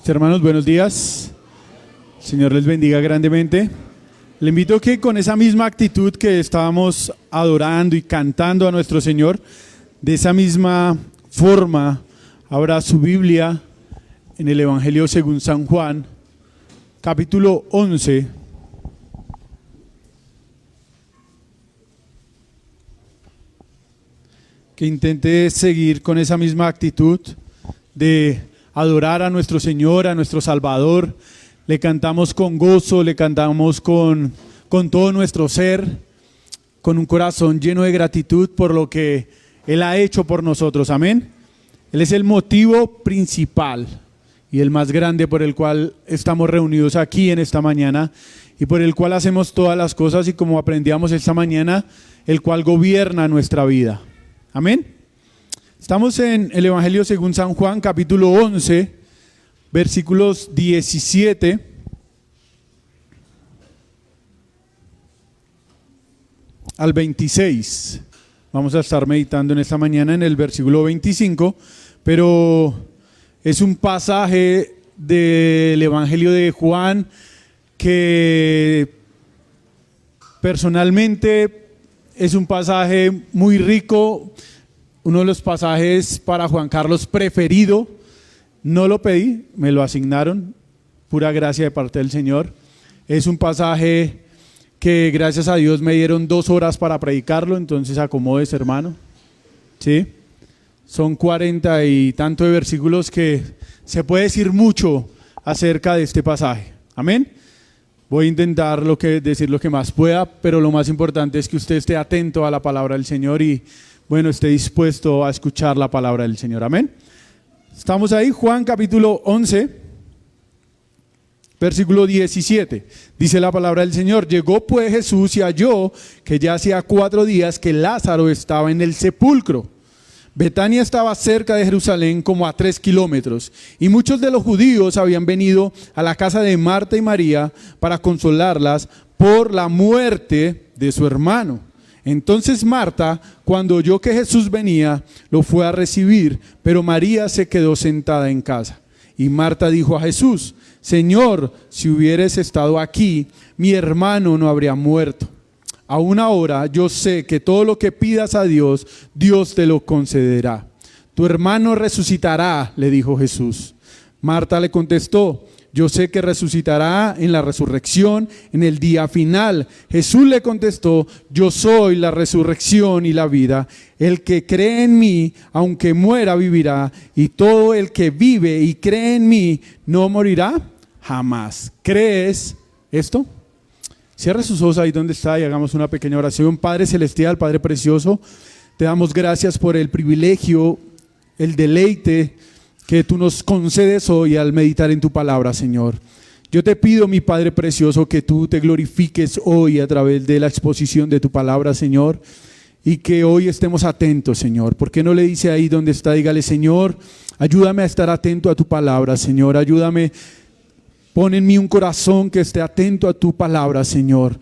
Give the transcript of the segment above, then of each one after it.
Hermanos, buenos días. El Señor les bendiga grandemente. Le invito a que con esa misma actitud que estábamos adorando y cantando a nuestro Señor, de esa misma forma, abra su Biblia en el Evangelio según San Juan, capítulo 11. Que intente seguir con esa misma actitud de adorar a nuestro Señor, a nuestro Salvador. Le cantamos con gozo, le cantamos con todo nuestro ser, con un corazón lleno de gratitud por lo que Él ha hecho por nosotros. Amén. Él es el motivo principal y el más grande por el cual estamos reunidos aquí en esta mañana y por el cual hacemos todas las cosas, y como aprendíamos esta mañana, el cual gobierna nuestra vida. Amén. Estamos en el Evangelio según San Juan, capítulo 11, versículos 17 al 26. Vamos a estar meditando en esta mañana en el versículo 25, pero es un pasaje del Evangelio de Juan que personalmente es un pasaje muy rico, uno de los pasajes para Juan Carlos preferido. No lo pedí, me lo asignaron, pura gracia de parte del Señor. Es un pasaje que gracias a Dios me dieron 2 horas para predicarlo, entonces acomódese, hermano. ¿Sí? Son 40 y tanto de versículos que se puede decir mucho acerca de este pasaje. Amén. Voy a intentar decir lo que más pueda, pero lo más importante es que usted esté atento a la palabra del Señor y, bueno, esté dispuesto a escuchar la palabra del Señor. Amén. Estamos ahí, Juan capítulo 11, versículo 17. Dice la palabra del Señor: llegó pues Jesús y halló que ya hacía 4 días que Lázaro estaba en el sepulcro. Betania estaba cerca de Jerusalén, como a 3 kilómetros, y muchos de los judíos habían venido a la casa de Marta y María para consolarlas por la muerte de su hermano. Entonces Marta, cuando oyó que Jesús venía, lo fue a recibir, pero María se quedó sentada en casa. Y Marta dijo a Jesús: Señor, si hubieras estado aquí, mi hermano no habría muerto. Aún ahora yo sé que todo lo que pidas a Dios, Dios te lo concederá. Tu hermano resucitará, le dijo Jesús. Marta le contestó: yo sé que resucitará en la resurrección en el día final. Jesús le contestó: yo soy la resurrección y la vida. El que cree en mí, aunque muera, vivirá. Y todo el que vive y cree en mí, no morirá jamás. ¿Crees esto? Cierra sus ojos ahí donde está y hagamos una pequeña oración. Padre celestial, Padre precioso, te damos gracias por el privilegio, el deleite que tú nos concedes hoy al meditar en tu palabra, Señor. Yo te pido, mi Padre precioso, que tú te glorifiques hoy a través de la exposición de tu palabra, Señor, y que hoy estemos atentos, Señor. ¿Por qué no le dice ahí donde está? Dígale: Señor, ayúdame a estar atento a tu palabra, Señor. Ayúdame, pon en mí un corazón que esté atento a tu palabra, Señor.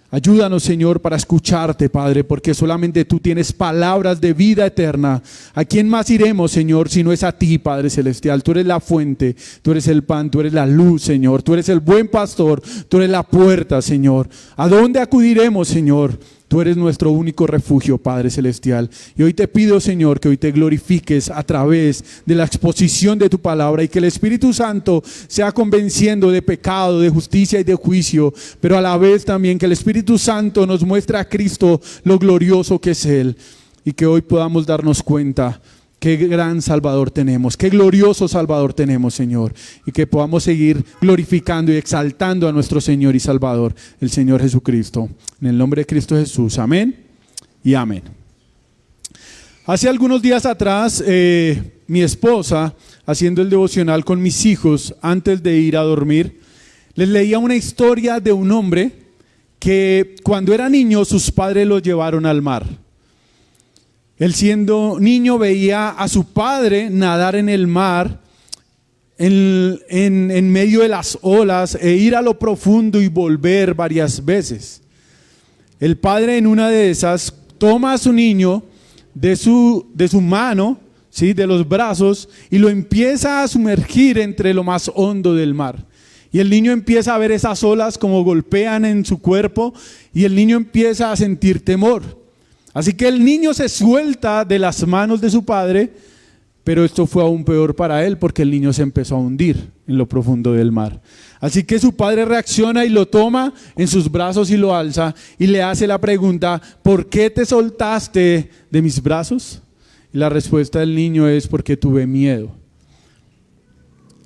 Ayúdanos, Señor, para escucharte, Padre, porque solamente tú tienes palabras de vida eterna. ¿A quién más iremos, Señor, si no es a ti, Padre celestial? Tú eres la fuente, tú eres el pan, tú eres la luz, Señor. Tú eres el buen pastor, tú eres la puerta, Señor. ¿A dónde acudiremos, Señor? Tú eres nuestro único refugio, Padre celestial. Y hoy te pido, Señor, que hoy te glorifiques a través de la exposición de tu palabra, y que el Espíritu Santo sea convenciendo de pecado, de justicia y de juicio, pero a la vez también que el Espíritu Santo nos muestre a Cristo lo glorioso que es Él, y que hoy podamos darnos cuenta qué gran Salvador tenemos, qué glorioso Salvador tenemos, Señor, y que podamos seguir glorificando y exaltando a nuestro Señor y Salvador, el Señor Jesucristo. En el nombre de Cristo Jesús, amén y amén. Hace algunos días atrás, mi esposa, haciendo el devocional con mis hijos antes de ir a dormir, les leía una historia de un hombre que cuando era niño sus padres lo llevaron al mar. Él, siendo niño, veía a su padre nadar en el mar, en medio de las olas, e ir a lo profundo y volver varias veces. El padre, en una de esas, toma a su niño de su mano, ¿sí?, de los brazos y lo empieza a sumergir entre lo más hondo del mar. Y el niño empieza a ver esas olas como golpean en su cuerpo y el niño empieza a sentir temor. Así que el niño se suelta de las manos de su padre, pero esto fue aún peor para él porque el niño se empezó a hundir en lo profundo del mar. Así que su padre reacciona y lo toma en sus brazos y lo alza y le hace la pregunta: ¿por qué te soltaste de mis brazos? Y la respuesta del niño es: porque tuve miedo.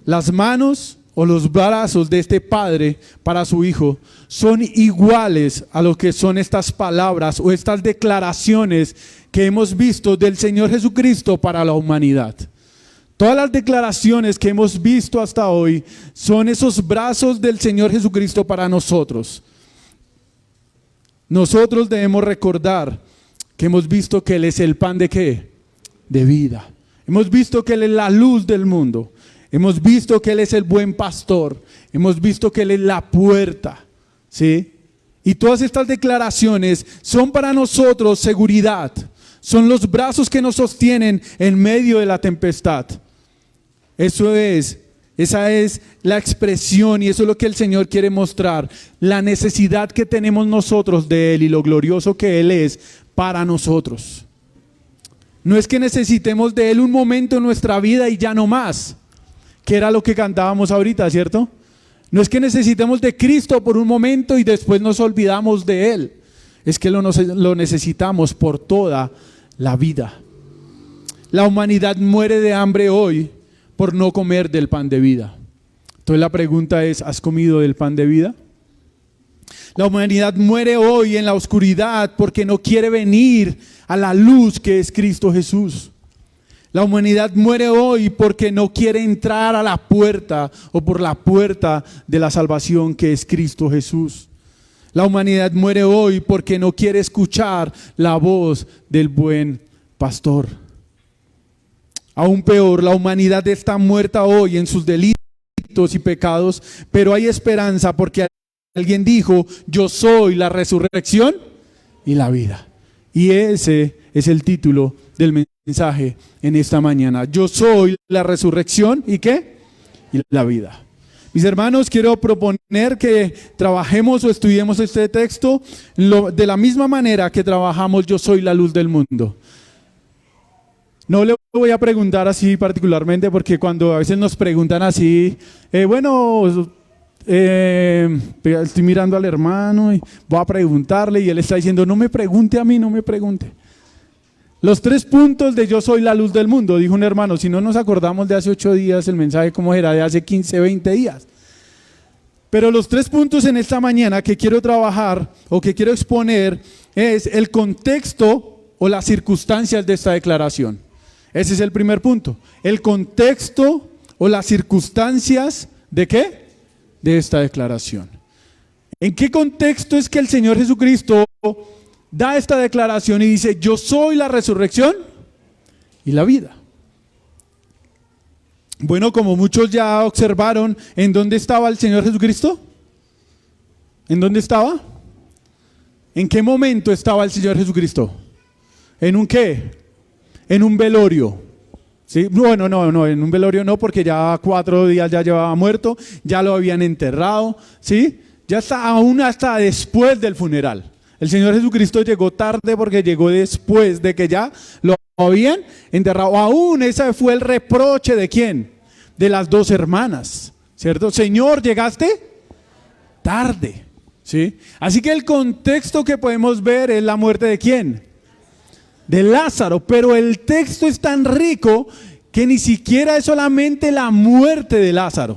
Las manos o los brazos de este padre para su hijo son iguales a lo que son estas palabras o estas declaraciones que hemos visto del Señor Jesucristo para la humanidad. Todas las declaraciones que hemos visto hasta hoy son esos brazos del Señor Jesucristo para nosotros. Nosotros debemos recordar que hemos visto que Él es el pan de ¿qué? De vida. Hemos visto que Él es la luz del mundo. Hemos visto que Él es el buen pastor. Hemos visto que Él es la puerta, ¿sí? Y todas estas declaraciones son para nosotros seguridad. Son los brazos que nos sostienen en medio de la tempestad. Esa es la expresión y eso es lo que el Señor quiere mostrar. La necesidad que tenemos nosotros de Él y lo glorioso que Él es para nosotros. No es que necesitemos de Él un momento en nuestra vida y ya no más, que era lo que cantábamos ahorita, ¿cierto? No es que necesitemos de Cristo por un momento y después nos olvidamos de Él. Es que lo necesitamos por toda la vida. La humanidad muere de hambre hoy por no comer del pan de vida. Entonces la pregunta es: ¿has comido del pan de vida? La humanidad muere hoy en la oscuridad porque no quiere venir a la luz que es Cristo Jesús. La humanidad muere hoy porque no quiere entrar a la puerta o por la puerta de la salvación que es Cristo Jesús. La humanidad muere hoy porque no quiere escuchar la voz del buen pastor. Aún peor, la humanidad está muerta hoy en sus delitos y pecados, pero hay esperanza porque alguien dijo: yo soy la resurrección y la vida. Y ese es el título del mensaje en esta mañana. Yo soy la resurrección y ¿qué? Y la vida. Mis hermanos, quiero proponer que trabajemos o estudiemos este texto de la misma manera que trabajamos Yo soy la luz del mundo. No le voy a preguntar así particularmente porque cuando a veces nos preguntan así, estoy mirando al hermano y voy a preguntarle y él está diciendo: no me pregunte a mí, no me pregunte. Los 3 puntos de Yo soy la luz del mundo, dijo un hermano. Si no nos acordamos de hace 8 días, el mensaje cómo era de hace 15, 20 días. Pero los 3 puntos en esta mañana que quiero trabajar o que quiero exponer es el contexto o las circunstancias de esta declaración. Ese es el primer punto. El contexto o las circunstancias ¿de qué? De esta declaración. ¿En qué contexto es que el Señor Jesucristo da esta declaración y dice: yo soy la resurrección y la vida? Bueno, como muchos ya observaron, ¿en dónde estaba el Señor Jesucristo? ¿En dónde estaba? ¿En qué momento estaba el Señor Jesucristo? ¿En un qué? En un velorio. ¿Sí? Bueno, no, en un velorio no, porque ya 4 días ya llevaba muerto, ya lo habían enterrado, ¿sí? Ya está, aún hasta después del funeral. El Señor Jesucristo llegó tarde porque llegó después de que ya lo habían enterrado. Aún ese fue el reproche ¿de quién? De las 2 hermanas, ¿cierto? Señor, llegaste tarde, ¿sí? Así que el contexto que podemos ver es la muerte ¿de quién? De Lázaro, pero el texto es tan rico que ni siquiera es solamente la muerte de Lázaro.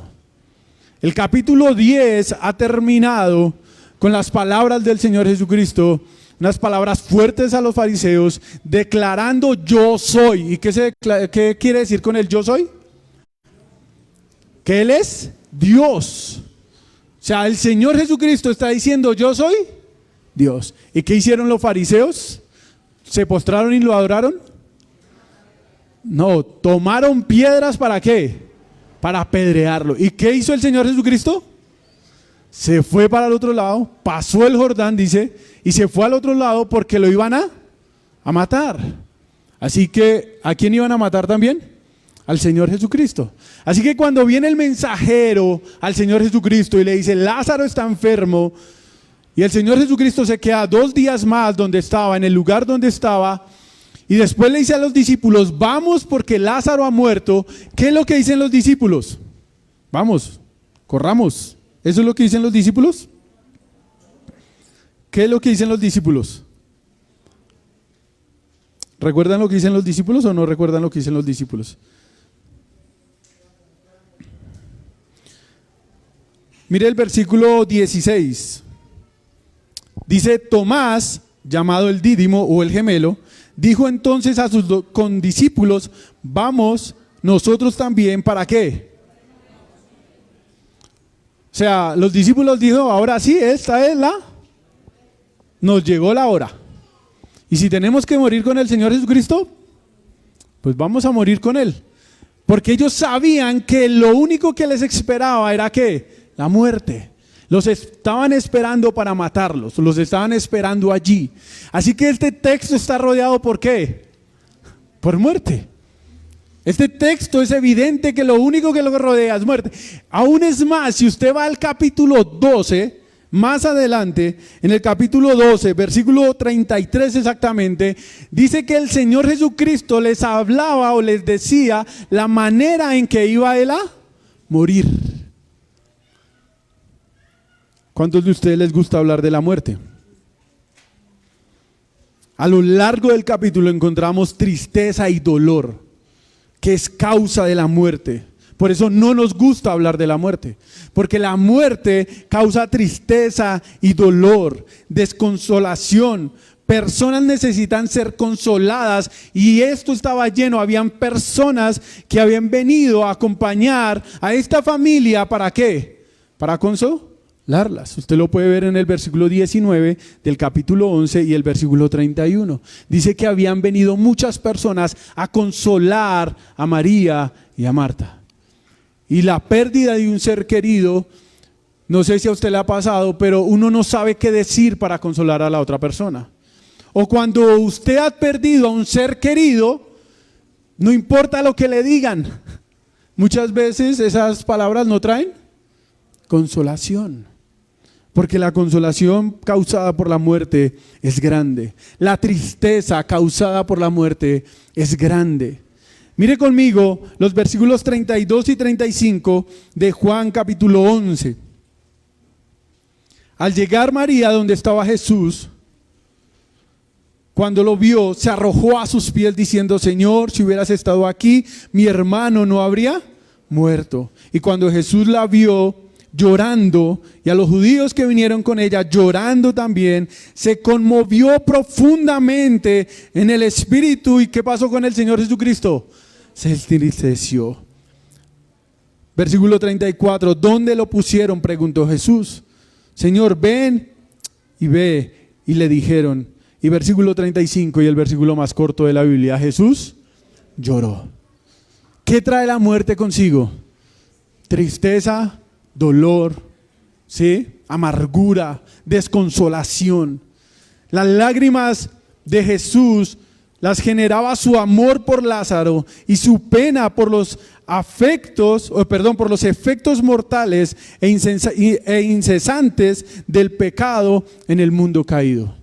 El capítulo 10 ha terminado con las palabras del Señor Jesucristo, unas palabras fuertes a los fariseos, declarando: yo soy. ¿Y qué quiere decir con el yo soy? Que Él es Dios. O sea, el Señor Jesucristo está diciendo: yo soy Dios. ¿Y qué hicieron los fariseos? ¿Se postraron y lo adoraron? No, tomaron piedras ¿para qué? Para apedrearlo. ¿Y qué hizo el Señor Jesucristo? Se fue para el otro lado, pasó el Jordán, dice, y se fue al otro lado porque lo iban a matar. Así que, ¿a quién iban a matar también? Al Señor Jesucristo. Así que cuando viene el mensajero al Señor Jesucristo y le dice, Lázaro está enfermo, y el Señor Jesucristo se queda 2 días más donde estaba, en el lugar donde estaba, y después le dice a los discípulos, vamos porque Lázaro ha muerto. ¿Qué es lo que dicen los discípulos? Vamos, corramos. ¿Eso es lo que dicen los discípulos? ¿Qué es lo que dicen los discípulos? ¿Recuerdan lo que dicen los discípulos o no recuerdan lo que dicen los discípulos? Mire el versículo 16. Dice, Tomás, llamado el Dídimo o el gemelo, dijo entonces a sus condiscípulos, vamos nosotros también, ¿para qué? O sea, los discípulos dijo, ahora sí, esta es nos llegó la hora. Y si tenemos que morir con el Señor Jesucristo, pues vamos a morir con Él. Porque ellos sabían que lo único que les esperaba era ¿qué? La muerte. Los estaban esperando para matarlos, los estaban esperando allí. Así que este texto está rodeado ¿por qué? Por muerte. Este texto es evidente que lo único que lo rodea es muerte. Aún es más, si usted va al capítulo 12, más adelante, en el capítulo 12, versículo 33 exactamente, dice que el Señor Jesucristo les hablaba o les decía la manera en que iba Él a morir. ¿Cuántos de ustedes les gusta hablar de la muerte? A lo largo del capítulo encontramos tristeza y dolor, que es causa de la muerte. Por eso no nos gusta hablar de la muerte, porque la muerte causa tristeza y dolor, desconsolación. Personas necesitan ser consoladas y esto estaba lleno, habían personas que habían venido a acompañar a esta familia, ¿para qué? Para consolarlas. Usted lo puede ver en el versículo 19 del capítulo 11 y el versículo 31. Dice que habían venido muchas personas a consolar a María y a Marta. Y la pérdida de un ser querido, no sé si a usted le ha pasado, pero uno no sabe qué decir para consolar a la otra persona. O cuando usted ha perdido a un ser querido, no importa lo que le digan, muchas veces esas palabras no traen consolación. Porque la consolación causada por la muerte es grande. La tristeza causada por la muerte es grande. Mire conmigo los versículos 32 y 35 de Juan capítulo 11. Al llegar María donde estaba Jesús, cuando lo vio, se arrojó a sus pies diciendo, Señor, si hubieras estado aquí, mi hermano no habría muerto. Y cuando Jesús la vio llorando, y a los judíos que vinieron con ella llorando también, se conmovió profundamente en el espíritu. ¿Y qué pasó con el Señor Jesucristo? Se entristeció. Versículo 34, ¿dónde lo pusieron?, preguntó Jesús. Señor, ven y ve. Y le dijeron, y versículo 35 y el versículo más corto de la Biblia, Jesús lloró. ¿Qué trae la muerte consigo? Tristeza, dolor, ¿sí? Amargura, desconsolación. Las lágrimas de Jesús las generaba su amor por Lázaro y su pena por los por los efectos mortales e incesantes del pecado en el mundo caído.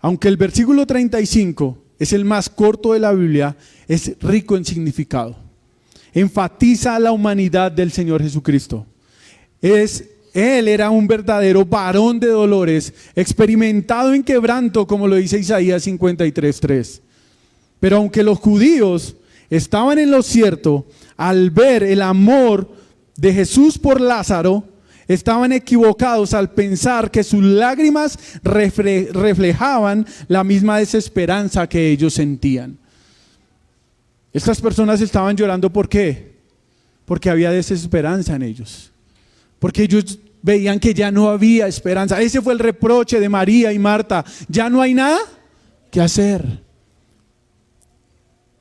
Aunque el versículo 35 es el más corto de la Biblia, es rico en significado. Enfatiza la humanidad del Señor Jesucristo. Él era un verdadero varón de dolores, experimentado en quebranto, como lo dice Isaías 53:3. Pero aunque los judíos estaban en lo cierto, al ver el amor de Jesús por Lázaro, estaban equivocados al pensar que sus lágrimas reflejaban la misma desesperanza que ellos sentían. Estas personas estaban llorando, ¿por qué? Porque había desesperanza en ellos. Porque ellos veían que ya no había esperanza. Ese fue el reproche de María y Marta. Ya no hay nada que hacer.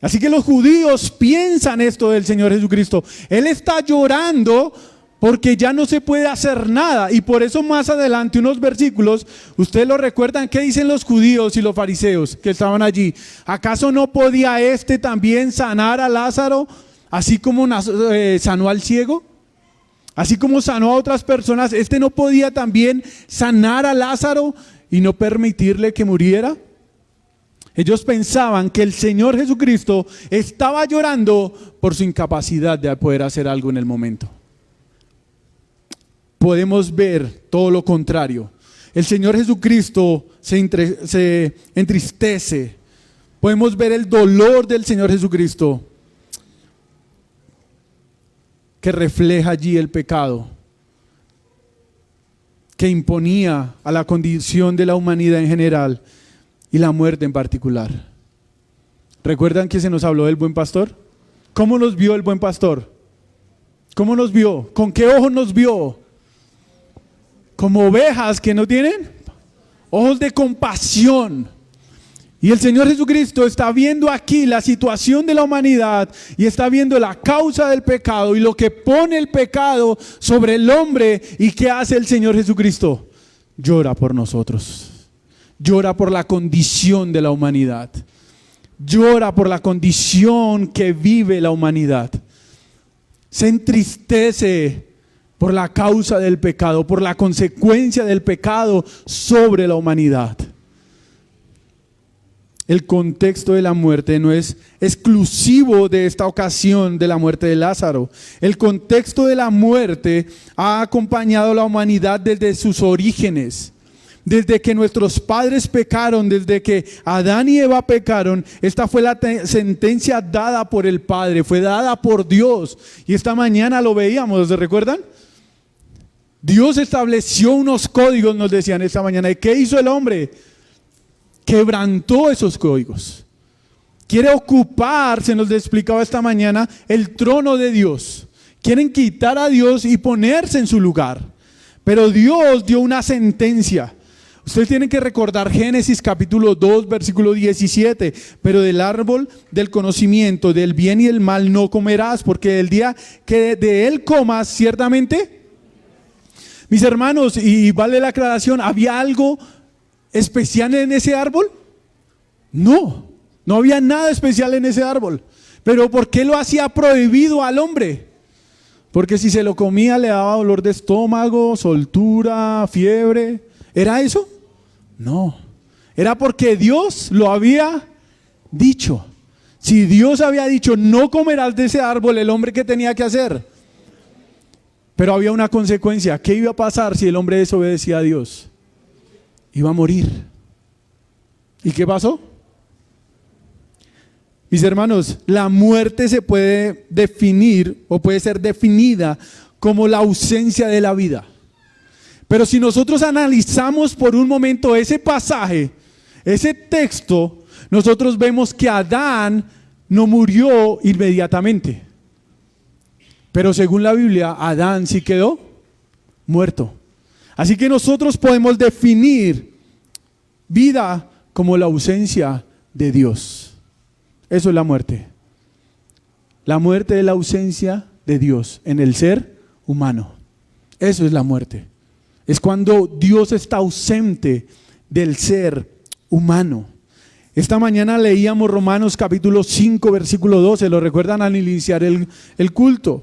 Así que los judíos piensan esto del Señor Jesucristo. Él está llorando porque ya no se puede hacer nada. Y por eso más adelante, unos versículos, ustedes lo recuerdan, ¿qué dicen los judíos y los fariseos que estaban allí? ¿Acaso no podía este también sanar a Lázaro, así como sanó al ciego? Así como sanó a otras personas, ¿este no podía también sanar a Lázaro y no permitirle que muriera? Ellos pensaban que el Señor Jesucristo estaba llorando por su incapacidad de poder hacer algo en el momento. Podemos ver todo lo contrario. El Señor Jesucristo se entristece. Podemos ver el dolor del Señor Jesucristo, que refleja allí el pecado, que imponía a la condición de la humanidad en general y la muerte en particular. ¿Recuerdan que se nos habló del buen pastor? ¿Cómo nos vio el buen pastor? ¿Cómo nos vio? ¿Con qué ojos nos vio? Como ovejas que no tienen ojos de compasión. Y el Señor Jesucristo está viendo aquí la situación de la humanidad y está viendo la causa del pecado y lo que pone el pecado sobre el hombre. ¿Y qué hace el Señor Jesucristo? Llora por nosotros. Llora por la condición de la humanidad. Llora por la condición que vive la humanidad. Se entristece por la causa del pecado, por la consecuencia del pecado sobre la humanidad. El contexto de la muerte no es exclusivo de esta ocasión de la muerte de Lázaro. El contexto de la muerte ha acompañado a la humanidad desde sus orígenes. Desde que nuestros padres pecaron, desde que Adán y Eva pecaron, esta fue la sentencia dada por el Padre, fue dada por Dios. Y esta mañana lo veíamos, ¿se recuerdan? Dios estableció unos códigos, nos decían esta mañana. ¿Y qué hizo el hombre? Quebrantó esos códigos. Quiere ocuparse, nos explicaba esta mañana, el trono de Dios. Quieren quitar a Dios y ponerse en su lugar. Pero Dios dio una sentencia. Ustedes tienen que recordar Génesis capítulo 2, versículo 17. Pero del árbol del conocimiento del bien y el mal no comerás, porque el día que de él comas, ciertamente. Mis hermanos, y vale la aclaración, ¿había algo especial en ese árbol? No había nada especial en ese árbol. Pero ¿por qué lo hacía prohibido al hombre? Porque si se lo comía le daba dolor de estómago, soltura, fiebre. ¿Era eso? No. Era porque Dios lo había dicho. Si Dios había dicho no comerás de ese árbol, el hombre ¿qué tenía que hacer? Pero había una consecuencia. ¿Qué iba a pasar si el hombre desobedecía a Dios? Iba a morir. ¿Y qué pasó? Mis hermanos, la muerte se puede definir o puede ser definida como la ausencia de la vida. Pero si nosotros analizamos por un momento ese pasaje, ese texto, nosotros vemos que Adán no murió inmediatamente. Pero según la Biblia, Adán sí quedó muerto. Así que nosotros podemos definir vida como la ausencia de Dios. Eso es la muerte. La muerte es la ausencia de Dios en el ser humano. Eso es la muerte. Es cuando Dios está ausente del ser humano. Esta mañana leíamos Romanos capítulo 5, versículo 12. ¿Lo recuerdan al iniciar el culto?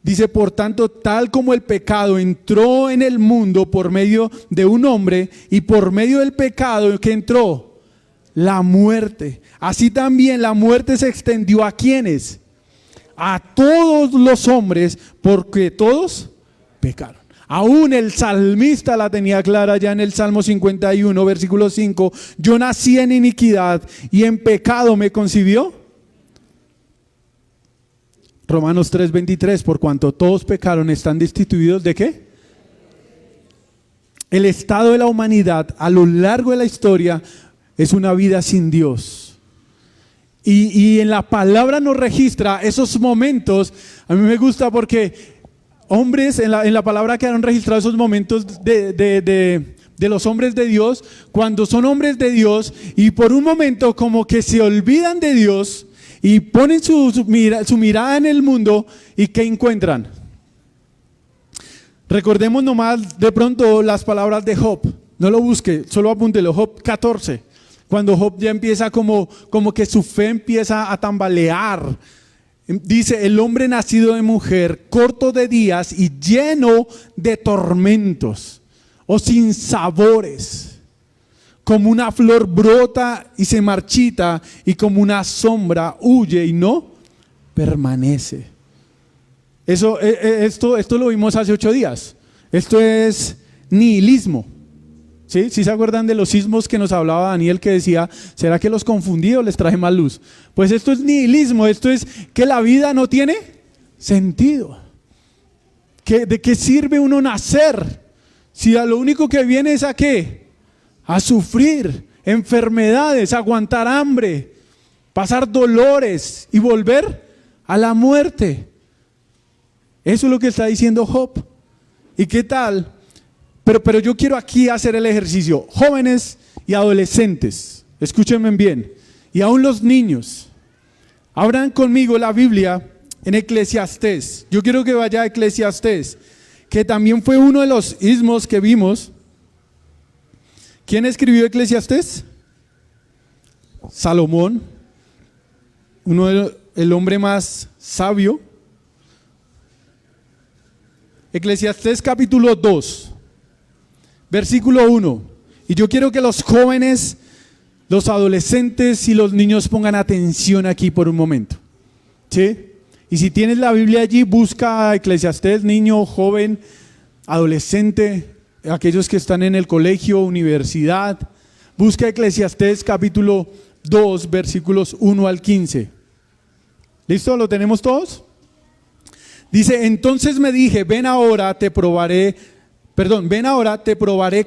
Dice, por tanto, tal como el pecado entró en el mundo por medio de un hombre, y por medio del pecado que entró la muerte, así también la muerte se extendió ¿a quiénes? A todos los hombres, porque todos pecaron. Aún el salmista la tenía clara ya en el Salmo 51, versículo 5. Yo nací en iniquidad y en pecado me concibió. Romanos 3:23, por cuanto todos pecaron, están destituidos ¿de qué? El estado de la humanidad a lo largo de la historia es una vida sin Dios. Y en la palabra nos registra esos momentos. A mí me gusta porque hombres, en la palabra quedaron registrados esos momentos de los hombres de Dios, cuando son hombres de Dios y por un momento como que se olvidan de Dios y ponen su mirada en el mundo. ¿Y qué encuentran? Recordemos nomás de pronto las palabras de Job. No lo busque, solo apúntelo. Job 14. Cuando Job ya empieza como que su fe empieza a tambalear. Dice, el hombre nacido de mujer, corto de días y lleno de tormentos, o sin sabores. Como una flor brota y se marchita, y como una sombra huye y no permanece. Esto lo vimos hace 8 días. Esto es nihilismo. ¿Sí? ¿Sí se acuerdan de los sismos que nos hablaba Daniel, que decía, ¿será que los confundí o les traje más luz? Pues esto es nihilismo, esto es que la vida no tiene sentido. ¿De qué sirve uno nacer? Si a lo único que viene es ¿a qué? A sufrir enfermedades, aguantar hambre, pasar dolores y volver a la muerte. Eso es lo que está diciendo Job. ¿Y qué tal? Pero yo quiero aquí hacer el ejercicio. Jóvenes y adolescentes, escúchenme bien, y aún los niños, abran conmigo la Biblia en Eclesiastés. Yo quiero que vaya a Eclesiastés, que también fue uno de los ismos que vimos. ¿Quién escribió Eclesiastés? Salomón, el hombre más sabio. Eclesiastés capítulo 2. Versículo 1, y yo quiero que los jóvenes, los adolescentes y los niños pongan atención aquí por un momento, ¿sí? Y si tienes la Biblia allí, busca Eclesiastés, niño, joven, adolescente, aquellos que están en el colegio, universidad, busca Eclesiastés capítulo 2, versículos 1 al 15. ¿Listo? ¿Lo tenemos todos? Dice, entonces me dije, ven ahora te probaré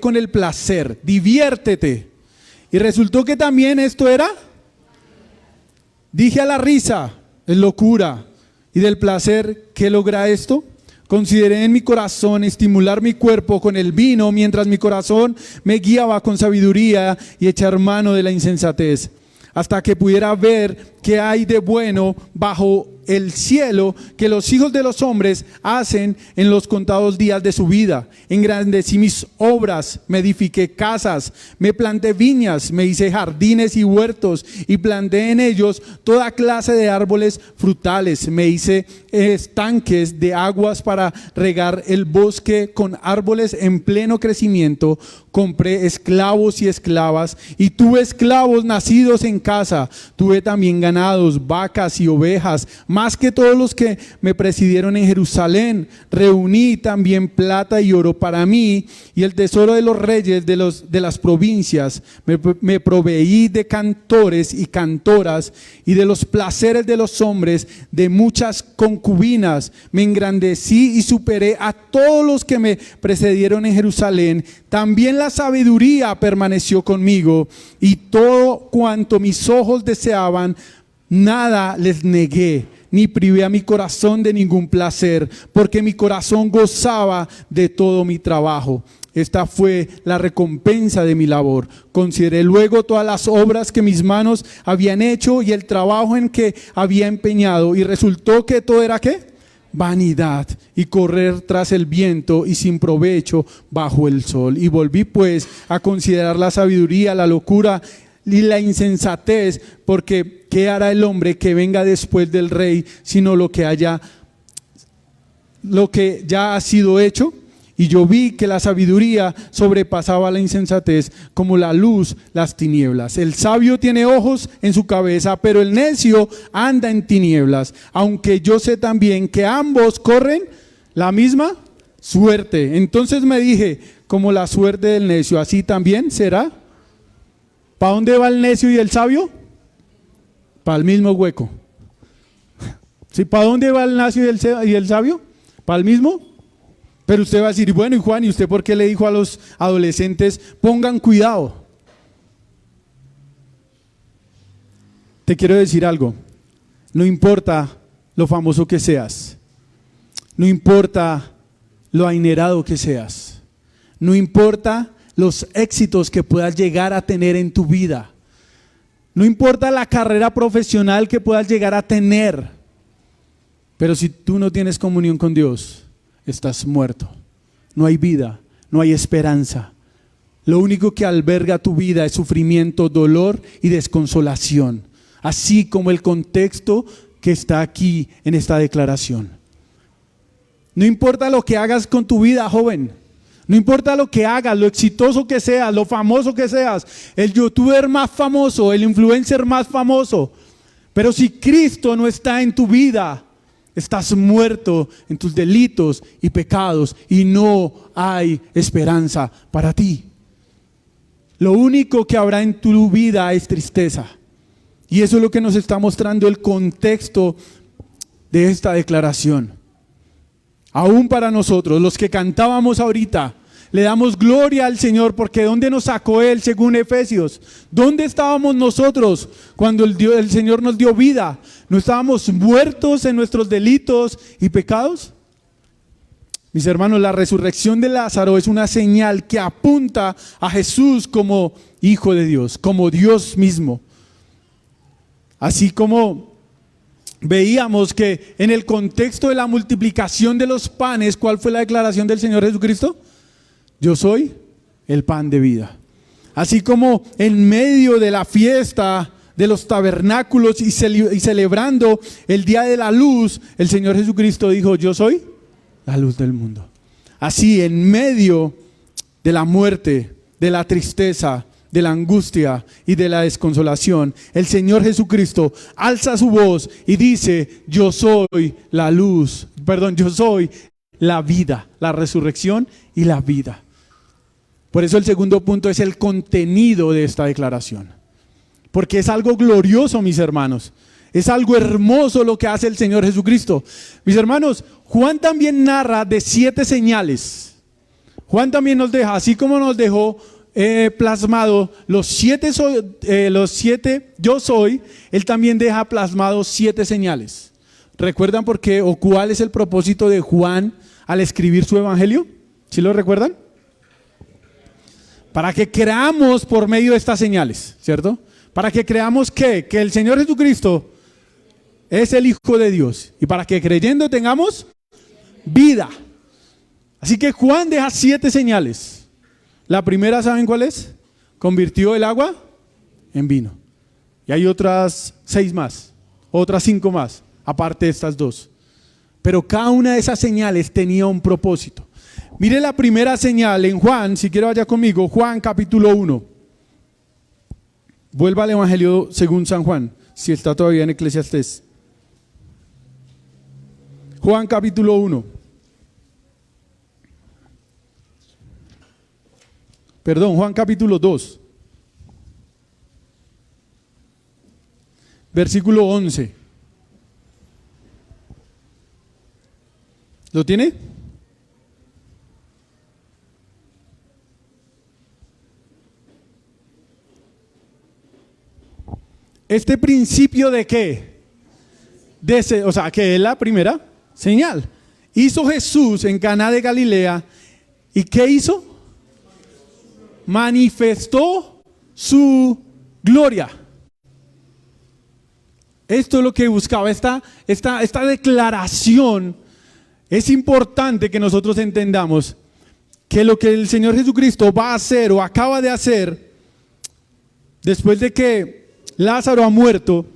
con el placer, diviértete. Y resultó que también esto era, dije a la risa, es locura. Y del placer, ¿qué logra esto? Consideré en mi corazón estimular mi cuerpo con el vino, mientras mi corazón me guiaba con sabiduría y echar mano de la insensatez, hasta que pudiera ver qué hay de bueno bajo el cielo que los hijos de los hombres hacen en los contados días de su vida. Engrandecí mis obras, me edifiqué casas, me planté viñas, me hice jardines y huertos y planté en ellos toda clase de árboles frutales. Me hice estanques de aguas para regar el bosque con árboles en pleno crecimiento. Compré esclavos y esclavas y tuve esclavos nacidos en casa. Tuve también ganados, vacas y ovejas, más que todos los que me presidieron en Jerusalén. Reuní también plata y oro para mí y el tesoro de los reyes de las provincias. Me proveí de cantores y cantoras y de los placeres de los hombres, de muchas concubinas. Me engrandecí y superé a todos los que me precedieron en Jerusalén. También la sabiduría permaneció conmigo y todo cuanto mis ojos deseaban, nada les negué, ni privé a mi corazón de ningún placer, porque mi corazón gozaba de todo mi trabajo. Esta fue la recompensa de mi labor. Consideré luego todas las obras que mis manos habían hecho y el trabajo en que había empeñado, y resultó que todo era ¿qué? Vanidad y correr tras el viento y sin provecho bajo el sol. Y volví pues a considerar la sabiduría, la locura y la insensatez, porque ¿qué hará el hombre que venga después del rey, sino lo que ya ha sido hecho? Y yo vi que la sabiduría sobrepasaba la insensatez, como la luz las tinieblas. El sabio tiene ojos en su cabeza, pero el necio anda en tinieblas. Aunque yo sé también que ambos corren la misma suerte. Entonces me dije, como la suerte del necio, así también será. ¿Para dónde va el necio y el sabio? Para el mismo hueco. ¿Sí? ¿Para dónde va el necio y el sabio? ¿Para el mismo? Pero usted va a decir, bueno, y Juan, ¿y usted por qué le dijo a los adolescentes, pongan cuidado? Te quiero decir algo, no importa lo famoso que seas, no importa lo adinerado que seas, no importa los éxitos que puedas llegar a tener en tu vida, no importa la carrera profesional que puedas llegar a tener, pero si tú no tienes comunión con Dios, estás muerto, no hay vida, no hay esperanza. Lo único que alberga tu vida es sufrimiento, dolor y desconsolación, así como el contexto que está aquí en esta declaración. No importa lo que hagas con tu vida, joven. No importa lo que hagas, lo exitoso que seas, lo famoso que seas, el youtuber más famoso, el influencer más famoso. Pero si Cristo no está en tu vida, estás muerto en tus delitos y pecados y no hay esperanza para ti. Lo único que habrá en tu vida es tristeza. Y eso es lo que nos está mostrando el contexto de esta declaración. Aún para nosotros, los que cantábamos ahorita, le damos gloria al Señor porque ¿dónde nos sacó Él según Efesios? ¿Dónde estábamos nosotros cuando el Señor nos dio vida? ¿No estábamos muertos en nuestros delitos y pecados? Mis hermanos, la resurrección de Lázaro es una señal que apunta a Jesús como Hijo de Dios, como Dios mismo. Así como veíamos que en el contexto de la multiplicación de los panes, ¿cuál fue la declaración del Señor Jesucristo? Yo soy el pan de vida. Así como en medio de la fiesta de los tabernáculos y celebrando el día de la luz, el Señor Jesucristo dijo, yo soy la luz del mundo. Así en medio de la muerte, de la tristeza, de la angustia y de la desconsolación, el Señor Jesucristo alza su voz y dice, yo soy la luz, yo soy la vida, la resurrección y la vida. Por eso el segundo punto es el contenido de esta declaración. Porque es algo glorioso, mis hermanos. Es algo hermoso lo que hace el Señor Jesucristo. Mis hermanos, Juan también narra de 7 señales. Juan también nos deja, así como nos dejó plasmado los 7 yo soy, él también deja plasmado 7 señales. ¿Recuerdan por qué o cuál es el propósito de Juan al escribir su evangelio? ¿Sí lo recuerdan? Para que creamos por medio de estas señales, ¿cierto? Para que creamos que el Señor Jesucristo es el Hijo de Dios y para que creyendo tengamos vida. Así que Juan deja 7 señales. La primera, ¿saben cuál es? Convirtió el agua en vino. Y hay otras 6 más, otras 5 más, aparte de estas 2. Pero cada una de esas señales tenía un propósito. Mire la primera señal en Juan, si quiere vaya conmigo, Juan capítulo 1. Vuelva al Evangelio según San Juan, si está todavía en Eclesiastés. Juan capítulo 1. Perdón, Juan capítulo 2. Versículo 11. ¿Lo tiene? Este principio de qué? O sea, que es la primera señal. Hizo Jesús en Caná de Galilea. ¿Y qué hizo? Manifestó su gloria. Esto es lo que buscaba. Esta declaración es importante que nosotros entendamos que lo que el Señor Jesucristo va a hacer o acaba de hacer después de que Lázaro ha muerto,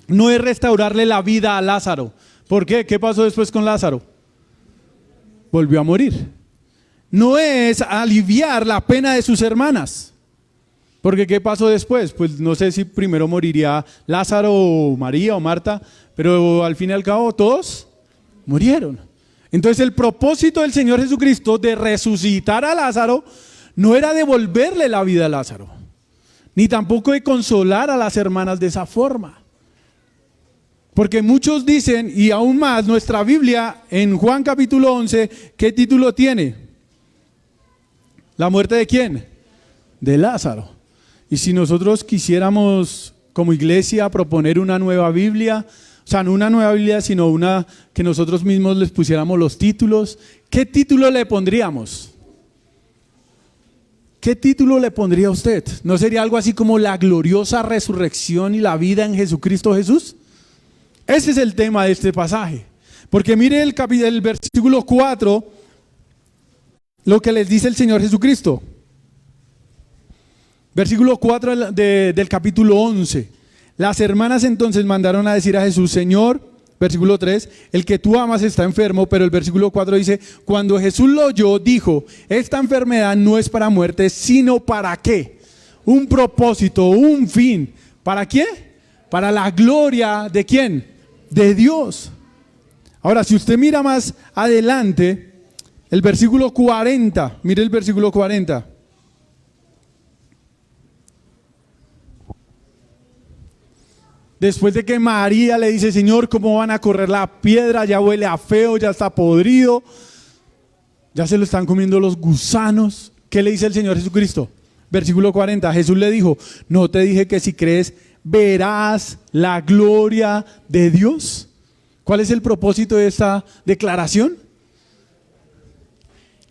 no es restaurarle la vida a Lázaro. ¿Por qué? ¿Qué pasó después con Lázaro? Volvió a morir. No es aliviar la pena de sus hermanas. Porque ¿qué pasó después? Pues no sé si primero moriría Lázaro o María o Marta, pero al fin y al cabo todos murieron. Entonces el propósito del Señor Jesucristo de resucitar a Lázaro no era devolverle la vida a Lázaro, ni tampoco de consolar a las hermanas de esa forma. Porque muchos dicen, y aún más, nuestra Biblia en Juan capítulo 11, ¿qué título tiene? ¿La muerte de quién? De Lázaro. Y si nosotros quisiéramos como iglesia proponer una nueva Biblia, o sea, no una nueva Biblia, sino una que nosotros mismos les pusiéramos los títulos, ¿qué título le pondríamos? ¿Qué título le pondría usted? ¿No sería algo así como la gloriosa resurrección y la vida en Jesucristo Jesús? Ese es el tema de este pasaje. Porque mire el versículo 4, lo que les dice el Señor Jesucristo. Versículo 4 del capítulo 11. Las hermanas entonces mandaron a decir a Jesús: Señor, versículo 3, el que tú amas está enfermo. Pero el versículo 4 dice: cuando Jesús lo oyó, dijo: esta enfermedad no es para muerte, sino para ¿qué? Un propósito, un fin. ¿Para qué? Para la gloria ¿de quién? De Dios. Ahora, si usted mira más adelante, el versículo 40, mire el versículo 40. Después de que María le dice: Señor, ¿cómo van a correr la piedra? Ya huele a feo, ya está podrido, ya se lo están comiendo los gusanos. ¿Qué le dice el Señor Jesucristo? Versículo 40, Jesús le dijo: ¿no te dije que si crees verás la gloria de Dios? ¿Cuál es el propósito de esta declaración?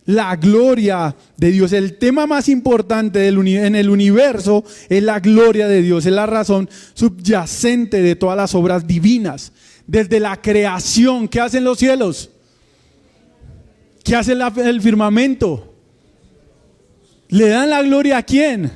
La gloria de Dios. El tema más importante en el universo es la gloria de Dios. Es la razón subyacente de todas las obras divinas. Desde la creación, ¿qué hacen los cielos? ¿Qué hace el firmamento? ¿Le dan la gloria a quién?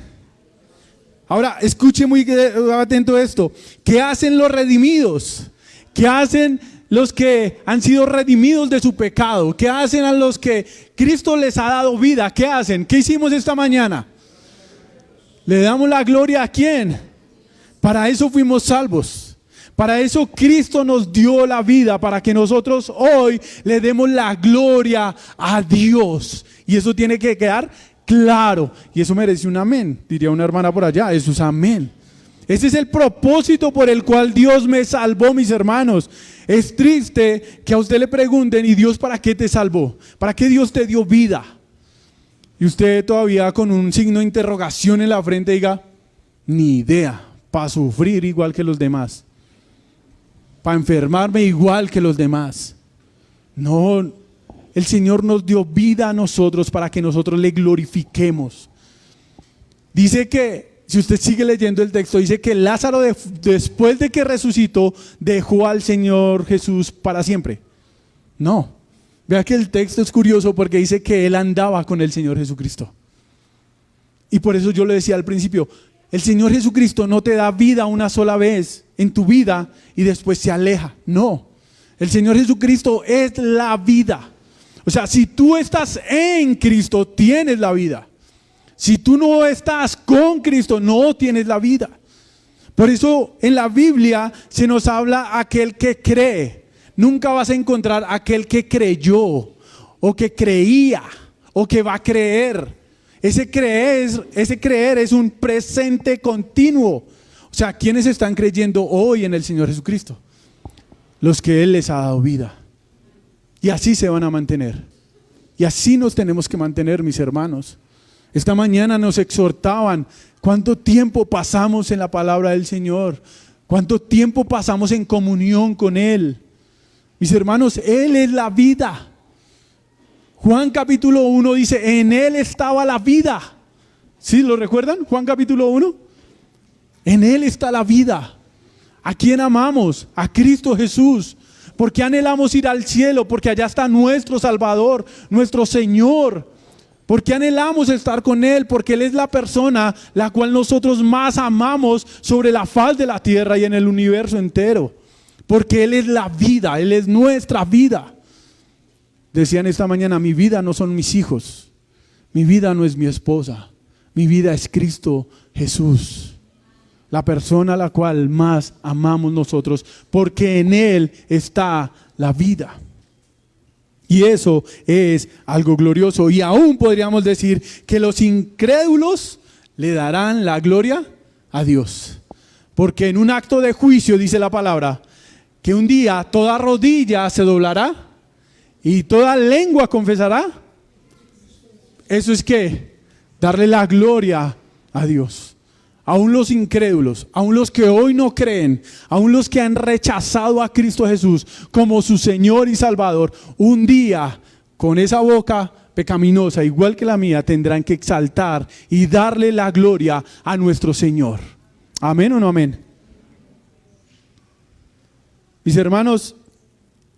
Ahora, escuche muy atento esto. ¿Qué hacen los redimidos? ¿Qué hacen los que han sido redimidos de su pecado? ¿Qué hacen a los que Cristo les ha dado vida? ¿Qué hacen? ¿Qué hicimos esta mañana? ¿Le damos la gloria a quién? Para eso fuimos salvos. Para eso Cristo nos dio la vida, para que nosotros hoy le demos la gloria a Dios. Y eso tiene que quedar claro. Y eso merece un amén, diría una hermana por allá. Eso es amén. Ese es el propósito por el cual Dios me salvó, mis hermanos. Es triste que a usted le pregunten: ¿y Dios para qué te salvó? ¿Para qué Dios te dio vida? Y usted todavía con un signo de interrogación en la frente diga: ni idea, para sufrir igual que los demás, para enfermarme igual que los demás. No, el Señor nos dio vida a nosotros para que nosotros le glorifiquemos. Dice que, si usted sigue leyendo el texto, dice que Lázaro después de que resucitó dejó al Señor Jesús para siempre. No, vea que el texto es curioso porque dice que él andaba con el Señor Jesucristo. Y por eso yo le decía al principio, el Señor Jesucristo no te da vida una sola vez en tu vida y después se aleja. No, el Señor Jesucristo es la vida. O sea, si tú estás en Cristo, tienes la vida. Si tú no estás con Cristo, no tienes la vida. Por eso en la Biblia se nos habla aquel que cree. Nunca vas a encontrar aquel que creyó, o que creía, o que va a creer. Ese creer es un presente continuo. O sea, ¿quiénes están creyendo hoy en el Señor Jesucristo? Los que Él les ha dado vida. Y así se van a mantener. Y así nos tenemos que mantener, mis hermanos. Esta mañana nos exhortaban: ¿cuánto tiempo pasamos en la palabra del Señor? ¿Cuánto tiempo pasamos en comunión con Él? Mis hermanos, Él es la vida. Juan capítulo 1 dice: en Él estaba la vida. ¿Sí lo recuerdan? Juan capítulo 1. En Él está la vida. ¿A quién amamos? A Cristo Jesús. ¿Por qué anhelamos ir al cielo? Porque allá está nuestro Salvador, nuestro Señor. ¿Por qué anhelamos estar con Él? Porque Él es la persona la cual nosotros más amamos sobre la faz de la tierra y en el universo entero. Porque Él es la vida, Él es nuestra vida. Decían esta mañana: mi vida no son mis hijos, mi vida no es mi esposa, mi vida es Cristo Jesús. La persona a la cual más amamos nosotros, porque en Él está la vida. Y eso es algo glorioso. Y aún podríamos decir que los incrédulos le darán la gloria a Dios. Porque en un acto de juicio dice la palabra que un día toda rodilla se doblará y toda lengua confesará. Eso es que darle la gloria a Dios. Aún los incrédulos, aún los que hoy no creen, aún los que han rechazado a Cristo Jesús como su Señor y Salvador, un día con esa boca pecaminosa, igual que la mía, tendrán que exaltar y darle la gloria a nuestro Señor. ¿Amén o no amén? Mis hermanos,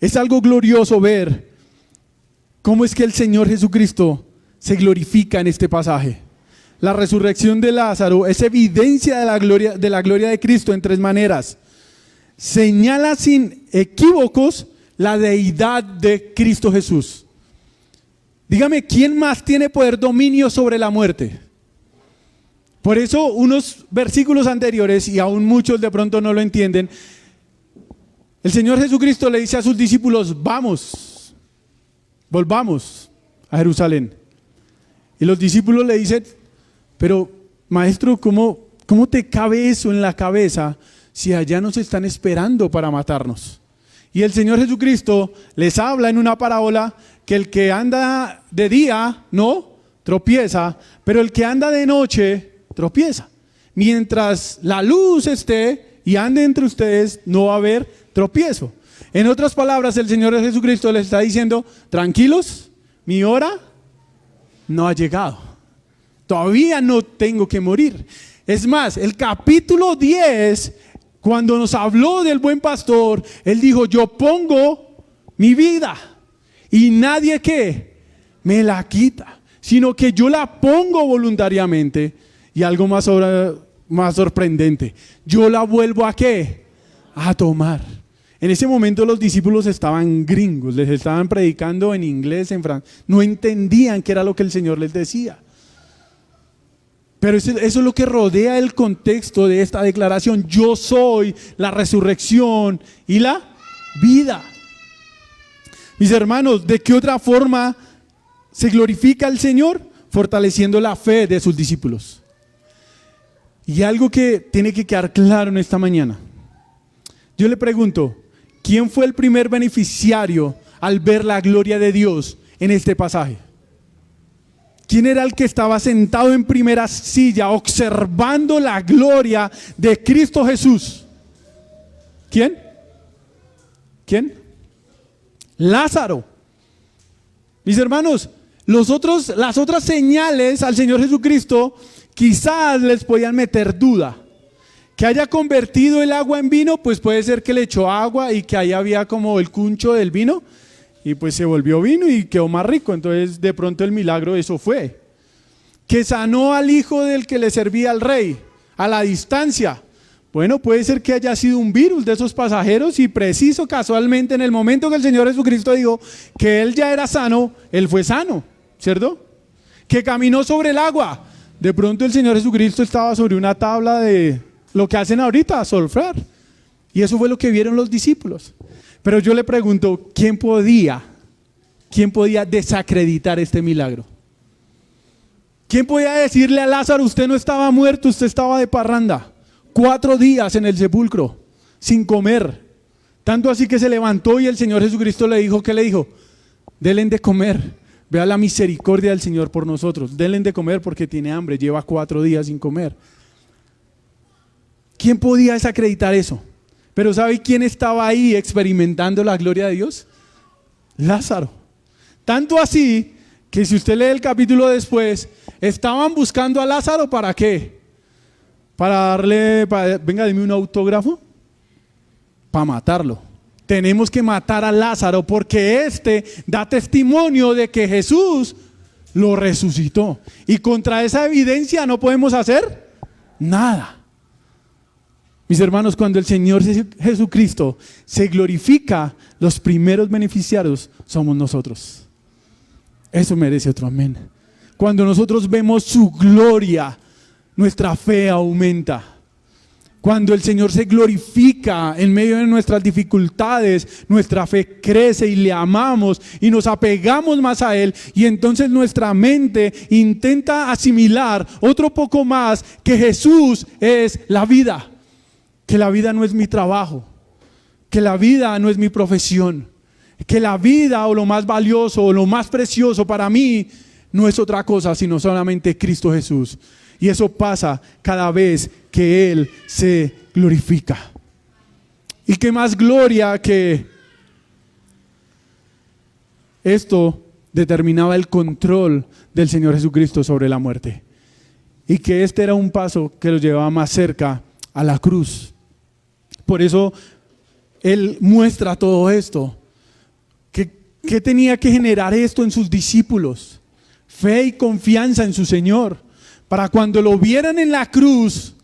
es algo glorioso ver cómo es que el Señor Jesucristo se glorifica en este pasaje. La resurrección de Lázaro es evidencia de la gloria de Cristo en tres maneras. Señala sin equívocos la deidad de Cristo Jesús. Dígame, ¿quién más tiene poder dominio sobre la muerte? Por eso unos versículos anteriores, y aún muchos de pronto no lo entienden, el Señor Jesucristo le dice a sus discípulos: vamos, volvamos a Jerusalén. Y los discípulos le dicen: pero maestro, ¿cómo te cabe eso en la cabeza si allá nos están esperando para matarnos? Y el Señor Jesucristo les habla en una parábola que el que anda de día no tropieza, pero el que anda de noche tropieza. Mientras la luz esté y ande entre ustedes, no va a haber tropiezo. En otras palabras, el Señor Jesucristo les está diciendo: tranquilos, mi hora no ha llegado. Todavía no tengo que morir. Es más, el capítulo 10, cuando nos habló del buen pastor, Él dijo: yo pongo mi vida y nadie que me la quita, sino que yo la pongo voluntariamente. Y algo más sorprendente, yo la vuelvo ¿a qué? A tomar. En ese momento los discípulos estaban gringos, les estaban predicando en inglés, en francés, no entendían qué era lo que el Señor les decía. Pero eso es lo que rodea el contexto de esta declaración: yo soy la resurrección y la vida. Mis hermanos, ¿de qué otra forma se glorifica al Señor? Fortaleciendo la fe de sus discípulos. Y algo que tiene que quedar claro en esta mañana. Yo le pregunto, ¿quién fue el primer beneficiario al ver la gloria de Dios en este pasaje? ¿Quién era el que estaba sentado en primera silla observando la gloria de Cristo Jesús? ¿Quién? Lázaro. Mis hermanos, las otras señales al Señor Jesucristo quizás les podían meter duda. Que haya convertido el agua en vino, pues puede ser que le echó agua y que ahí había como el cuncho del vino y pues se volvió vino y quedó más rico. Entonces de pronto el milagro eso fue. Que sanó al hijo del que le servía al rey a la distancia. Bueno, puede ser que haya sido un virus de esos pasajeros y preciso casualmente en el momento que el Señor Jesucristo dijo que él ya era sano, él fue sano, ¿cierto? Que caminó sobre el agua. De pronto el Señor Jesucristo estaba sobre una tabla de lo que hacen ahorita, surfear. Y eso fue lo que vieron los discípulos. Pero yo le pregunto, ¿quién podía desacreditar este milagro? ¿Quién podía decirle a Lázaro: usted no estaba muerto, usted estaba de parranda? 4 días en el sepulcro, sin comer. Tanto así que se levantó y el Señor Jesucristo le dijo, ¿qué le dijo? Denle de comer. Vea la misericordia del Señor por nosotros. Denle de comer porque tiene hambre, lleva 4 días sin comer. ¿Quién podía desacreditar eso? Pero ¿sabe quién estaba ahí experimentando la gloria de Dios? Lázaro. Tanto así que si usted lee el capítulo después, estaban buscando a Lázaro ¿para qué? Venga, dime un autógrafo. Para matarlo. Tenemos que matar a Lázaro porque este da testimonio de que Jesús lo resucitó. Y contra esa evidencia no podemos hacer nada. Mis hermanos, cuando el Señor Jesucristo se glorifica, los primeros beneficiarios somos nosotros. Eso merece otro amén. Cuando nosotros vemos su gloria, nuestra fe aumenta. Cuando el Señor se glorifica en medio de nuestras dificultades, nuestra fe crece y le amamos y nos apegamos más a Él, y entonces nuestra mente intenta asimilar otro poco más que Jesús es la vida, que la vida no es mi trabajo, que la vida no es mi profesión, que la vida o lo más valioso o lo más precioso para mí no es otra cosa sino solamente Cristo Jesús. Y eso pasa cada vez que Él se glorifica. Y qué más gloria que esto determinaba el control del Señor Jesucristo sobre la muerte. Y que este era un paso que lo llevaba más cerca a la cruz. Por eso Él muestra todo esto. ¿Qué tenía que generar esto en sus discípulos? fe y confianza en su Señor, para cuando lo vieran en la cruz,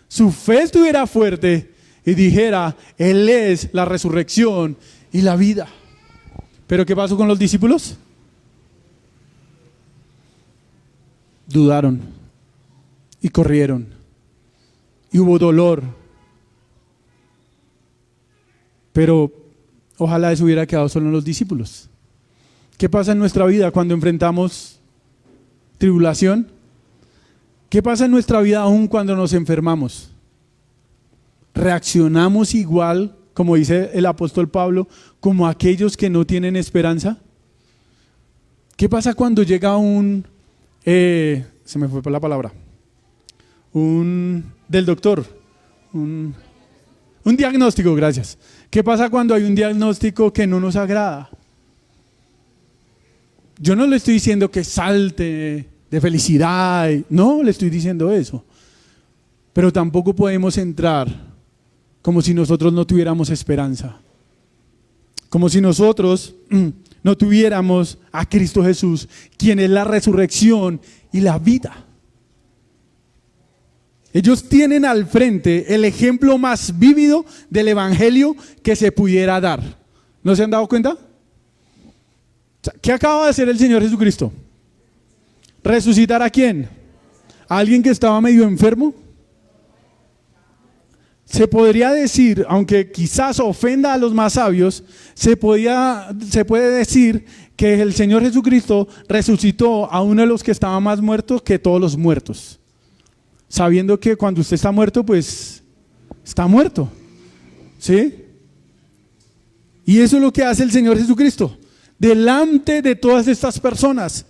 su fe estuviera fuerte y dijera, Él es la resurrección y la vida. ¿Pero qué pasó con los discípulos? Dudaron y corrieron y hubo dolor, pero ojalá eso hubiera quedado solo en los discípulos. ¿Qué pasa en nuestra vida cuando enfrentamos tribulación? ¿Qué pasa en nuestra vida aún cuando nos enfermamos? ¿Reaccionamos igual, como dice el apóstol Pablo, como aquellos que no tienen esperanza? ¿Qué pasa cuando llega se me fue por la palabra, del doctor, un diagnóstico, gracias? ¿Qué pasa cuando hay un diagnóstico que no nos agrada? Yo no le estoy diciendo que salte de felicidad, no le estoy diciendo eso, pero tampoco podemos entrar como si nosotros no tuviéramos esperanza, como si nosotros no tuviéramos a Cristo Jesús, quien es la resurrección y la vida. Ellos tienen al frente el ejemplo más vívido del evangelio que se pudiera dar. ¿No se han dado cuenta? ¿Qué acaba de hacer el Señor Jesucristo? ¿Resucitar a quién? ¿A alguien que estaba medio enfermo? Se podría decir, aunque quizás ofenda a los más sabios, se puede decir que el Señor Jesucristo resucitó a uno de los que estaba más muertos que todos los muertos, sabiendo que cuando usted está muerto, pues está muerto, ¿sí? Y eso es lo que hace el Señor Jesucristo delante de todas estas personas.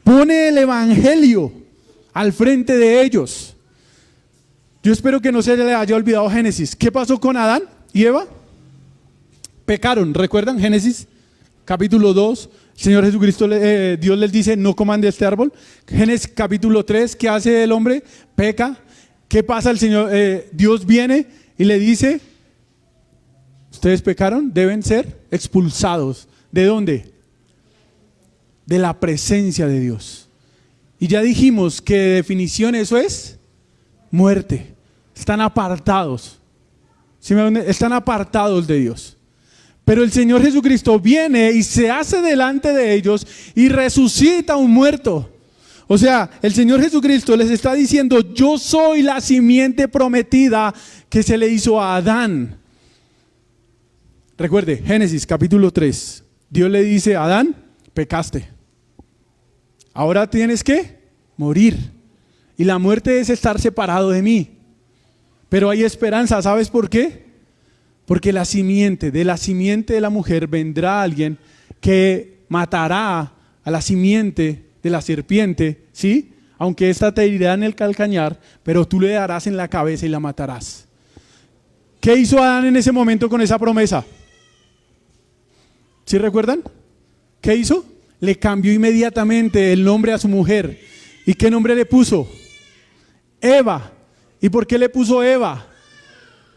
Pone el evangelio al frente de ellos. Yo espero que no se le haya olvidado Génesis. ¿Qué pasó con Adán y Eva? Pecaron, ¿recuerdan? Génesis capítulo 2, Señor Jesucristo, Dios les dice, no coman de este árbol. Génesis capítulo 3, ¿qué hace el hombre? Peca. ¿Qué pasa? Dios viene y le dice, ustedes pecaron, deben ser expulsados. ¿De dónde? De la presencia de Dios. Y ya dijimos que de definición eso es muerte. Están apartados. ¿Sí me entienden? Están apartados de Dios. Pero el Señor Jesucristo viene y se hace delante de ellos y resucita a un muerto. O sea, el Señor Jesucristo les está diciendo, yo soy la simiente prometida que se le hizo a Adán. Recuerde, Génesis capítulo 3. Dios le dice a Adán, pecaste. Ahora tienes que morir. Y la muerte es estar separado de mí. Pero hay esperanza, ¿sabes por qué? Porque de la simiente de la mujer vendrá alguien que matará a la simiente de la serpiente, ¿sí? Aunque ésta te herirá en el calcañar, pero tú le darás en la cabeza y la matarás. ¿Qué hizo Adán en ese momento con esa promesa? ¿Sí recuerdan? ¿Qué hizo? Le cambió inmediatamente el nombre a su mujer. ¿Y qué nombre le puso? Eva. ¿Y por qué le puso Eva?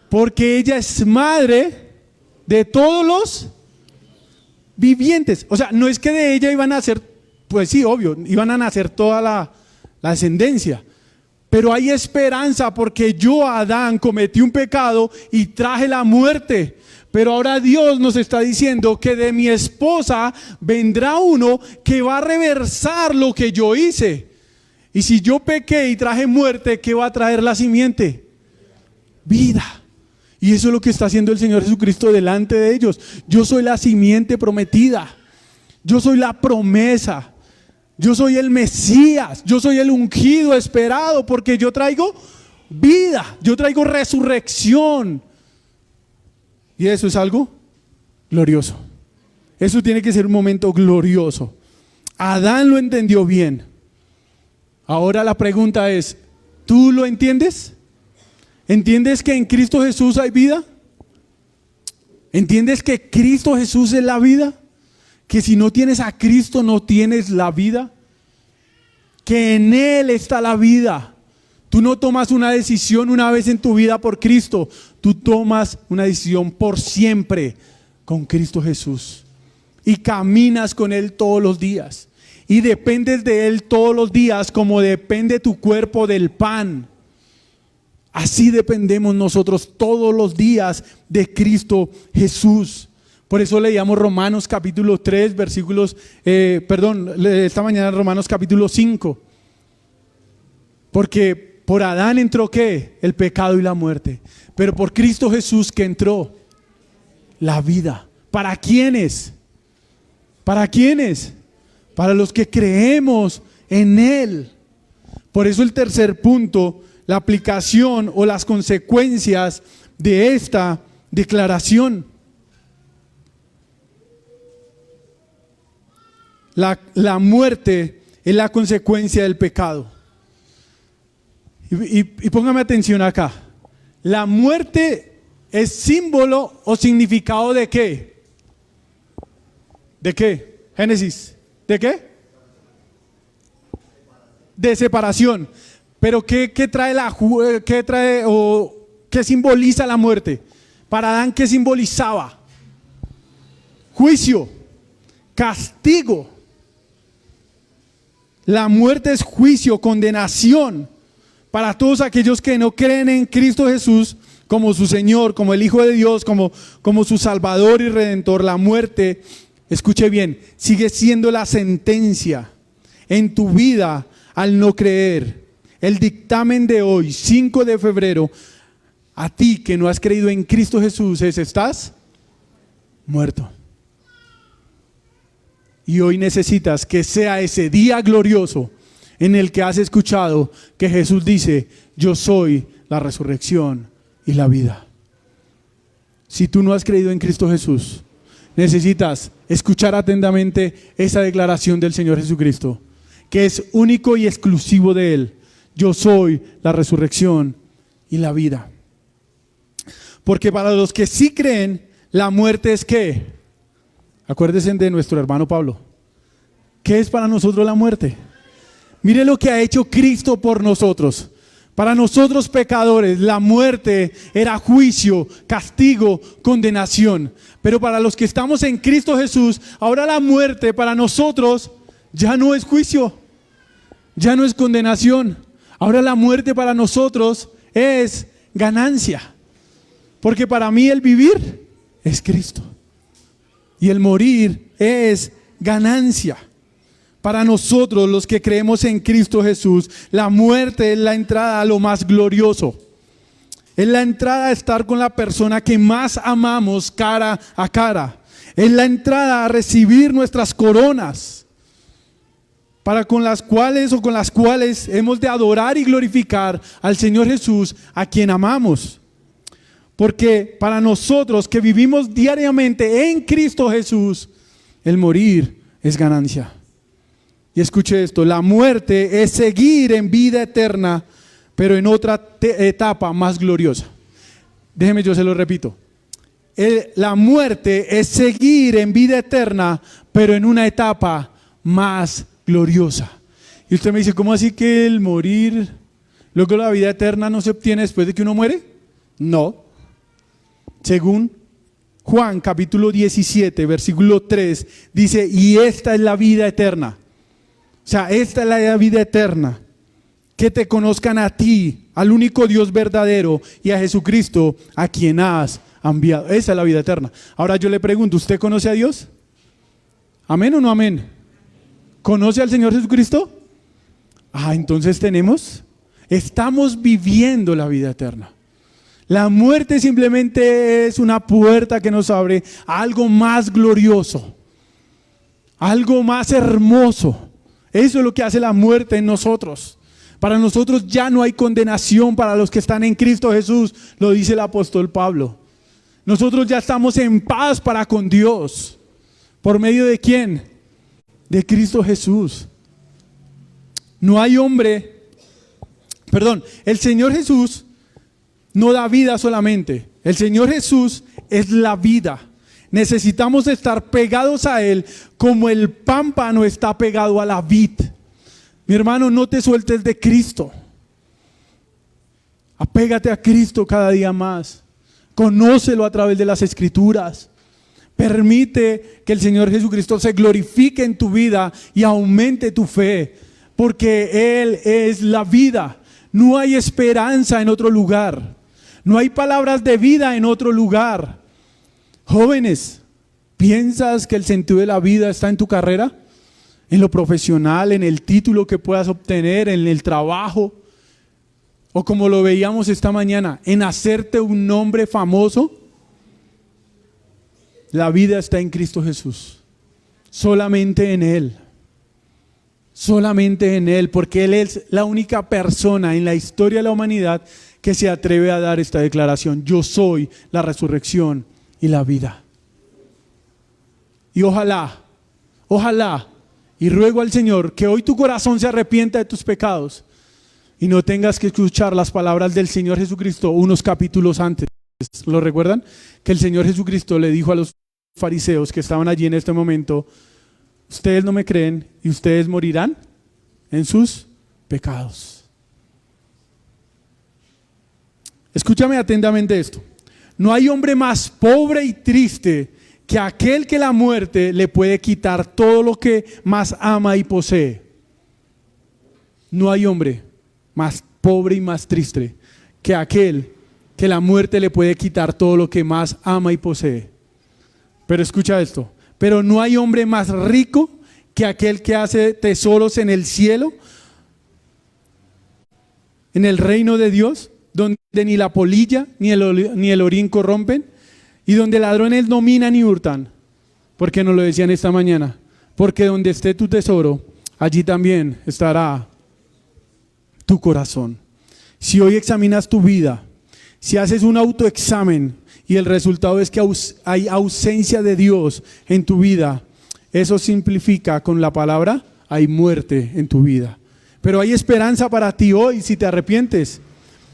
Porque ella es madre de todos los vivientes. O sea, no es que de ella iban a nacer, pues sí, obvio, iban a nacer toda la descendencia. Pero hay esperanza porque yo, Adán, cometí un pecado y traje la muerte. Pero ahora Dios nos está diciendo que de mi esposa vendrá uno que va a reversar lo que yo hice. Y si yo pequé y traje muerte, ¿qué va a traer la simiente? Vida. Y eso es lo que está haciendo el Señor Jesucristo delante de ellos. Yo soy la simiente prometida. Yo soy la promesa. Yo soy el Mesías. Yo soy el ungido esperado porque yo traigo vida. Yo traigo resurrección. Y eso es algo glorioso. Eso tiene que ser un momento glorioso. Adán lo entendió bien. Ahora la pregunta es, ¿tú lo entiendes? ¿Entiendes que en Cristo Jesús hay vida? ¿Entiendes que Cristo Jesús es la vida? Que si no tienes a Cristo no tienes la vida. Que en Él está la vida. Tú no tomas una decisión una vez en tu vida por Cristo. Tú tomas una decisión por siempre con Cristo Jesús. Y caminas con Él todos los días. y dependes de Él todos los días como depende tu cuerpo del pan. Así dependemos nosotros todos los días de Cristo Jesús. Por eso leíamos Romanos capítulo 3, esta mañana Romanos capítulo 5. Porque por Adán entró ¿qué? El pecado y la muerte. Pero por Cristo Jesús que entró la vida. ¿Para quiénes? ¿Para quiénes? Para los que creemos en Él. Por eso el tercer punto, la aplicación o las consecuencias de esta declaración. La muerte es la consecuencia del pecado. Y póngame atención acá. La muerte es símbolo o significado ¿de qué? ¿De qué? Génesis. ¿De qué? De separación. Pero ¿qué simboliza la muerte? Para Adán, ¿qué simbolizaba? Juicio, castigo. La muerte es juicio, condenación. Para todos aquellos que no creen en Cristo Jesús como su Señor, como el Hijo de Dios, como su Salvador y Redentor, la muerte, escuche bien, sigue siendo la sentencia en tu vida al no creer. El dictamen de hoy, 5 de febrero, a ti que no has creído en Cristo Jesús es: estás muerto. Y hoy necesitas que sea ese día glorioso en el que has escuchado que Jesús dice: yo soy la resurrección y la vida. Si tú no has creído en Cristo Jesús, necesitas escuchar atentamente esa declaración del Señor Jesucristo, que es único y exclusivo de Él. Yo soy la resurrección y la vida. Porque para los que sí creen, la muerte es ¿qué? Acuérdense de nuestro hermano Pablo. ¿Qué es para nosotros la muerte? Mire lo que ha hecho Cristo por nosotros. Para nosotros pecadores, la muerte era juicio, castigo, condenación. Pero para los que estamos en Cristo Jesús, ahora la muerte para nosotros ya no es juicio, ya no es condenación. Ahora la muerte para nosotros es ganancia. Porque para mí el vivir es Cristo y el morir es ganancia. Para nosotros los que creemos en Cristo Jesús, la muerte es la entrada a lo más glorioso. Es la entrada a estar con la persona que más amamos cara a cara. Es la entrada a recibir nuestras coronas, con las cuales hemos de adorar y glorificar al Señor Jesús, a quien amamos. Porque para nosotros que vivimos diariamente en Cristo Jesús, el morir es ganancia. Y escuche esto: la muerte es seguir en vida eterna, pero en otra etapa más gloriosa. Déjeme, yo se lo repito. La muerte es seguir en vida eterna, pero en una etapa más gloriosa. Y usted me dice: ¿cómo así que el morir, luego la vida eterna no se obtiene después de que uno muere? No. Según Juan capítulo 17, versículo 3, dice: y esta es la vida eterna. O sea, esta es la vida eterna, que te conozcan a ti, al único Dios verdadero, y a Jesucristo, a quien has enviado. Esa es la vida eterna. Ahora yo le pregunto: ¿usted conoce a Dios? ¿Amén o no amén? ¿Conoce al Señor Jesucristo? Entonces estamos viviendo la vida eterna. La muerte simplemente es una puerta que nos abre a algo más glorioso, algo más hermoso. Eso es lo que hace la muerte en nosotros. Para nosotros ya no hay condenación para los que están en Cristo Jesús, lo dice el apóstol Pablo. Nosotros ya estamos en paz para con Dios. ¿Por medio de quién? De Cristo Jesús. No hay el Señor Jesús no da vida solamente. El Señor Jesús es la vida. Necesitamos estar pegados a Él como el pámpano está pegado a la vid. Mi hermano, no te sueltes de Cristo. Apégate a Cristo cada día más. Conócelo a través de las Escrituras. Permite que el Señor Jesucristo se glorifique en tu vida y aumente tu fe, porque Él es la vida. No hay esperanza en otro lugar. No hay palabras de vida en otro lugar. Jóvenes, ¿piensas que el sentido de la vida está en tu carrera? ¿En lo profesional, en el título que puedas obtener, en el trabajo? O como lo veíamos esta mañana, en hacerte un nombre famoso. La vida está en Cristo Jesús, solamente en Él, solamente en Él, porque Él es la única persona en la historia de la humanidad que se atreve a dar esta declaración: yo soy la resurrección y la vida. Y ojalá, y ruego al Señor que hoy tu corazón se arrepienta de tus pecados y no tengas que escuchar las palabras del Señor Jesucristo unos capítulos antes. ¿Lo recuerdan? Que el Señor Jesucristo le dijo a los fariseos que estaban allí en este momento: ustedes no me creen y ustedes morirán en sus pecados. Escúchame atentamente esto. No hay hombre más pobre y triste que aquel que la muerte le puede quitar todo lo que más ama y posee. No hay hombre más pobre y más triste que aquel que la muerte le puede quitar todo lo que más ama y posee. Pero escucha esto: pero no hay hombre más rico que aquel que hace tesoros en el cielo, en el reino de Dios, donde ni la polilla ni el orín corrompen, y donde ladrones no minan ni hurtan. ¿Por qué no lo decían esta mañana? Porque donde esté tu tesoro, allí también estará tu corazón. Si hoy examinas tu vida, si haces un autoexamen y el resultado es que hay ausencia de Dios en tu vida, eso simplifica con la palabra: hay muerte en tu vida. Pero hay esperanza para ti hoy si te arrepientes